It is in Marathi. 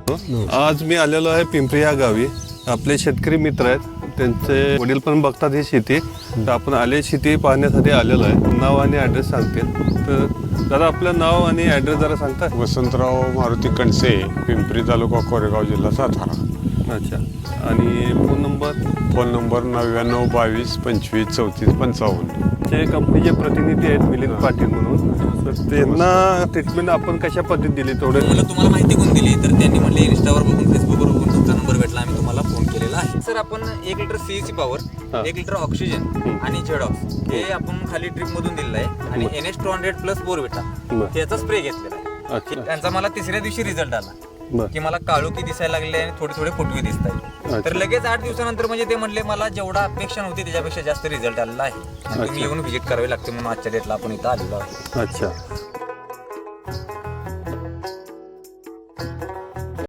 आज मी आलेलो आहे पिंपरी या गावी. आपले शेतकरी मित्र आहेत, त्यांचे वडील पण बघतात ही शेती. तर आपण आले शेती पाहण्यासाठी आलेलो आहे. नाव आणि ॲड्रेस सांगतील. तर दादा आपलं नाव आणि ॲड्रेस जरा सांगता? वसंतराव मारुती कणसे, पिंपरी तालुका कोरेगाव जिल्हा सातारा. अच्छा. आणि फोन नंबर? Phone number 99 22 25 34 55. जे कंपनीचे प्रतिनिधी आहेत मिलिंद पाटील म्हणून, तर त्यांना ट्रीटमेंट आपण कशा पद्धतीत दिली थोडं? तुम्हाला माहिती कोण दिली? तर त्यांनी म्हटले इंस्टावर बघून, फेसबुकवर बघून तुमचा नंबर भेटला, आम्ही तुम्हाला फोन केलेला आहे. सर आपण 1 litre CEC power, 1 litre oxygen आणि झेडॉक्स हे आपण खाली ड्रिप मधून दिलेलं आहे आणि NS 200 प्लस बोरविटा याचा स्प्रे घेतलेला आहे. त्यांचा मला तिसऱ्या दिवशी रिझल्ट आला की मला काळोखी दिसायला लागले आणि थोडे थोडे फुटवे दिसत आहेत. तर लगेच 8 दिवसानंतर म्हणजे ते म्हटले मला जेवढा अपेक्षा नव्हती त्याच्यापेक्षा जास्त रिझल्ट आलेला आहे. तुम्ही येऊन व्हिजिट करावी लागते म्हणून आजच्या डेटला आपण इथं आलेलो आहोत. अच्छा.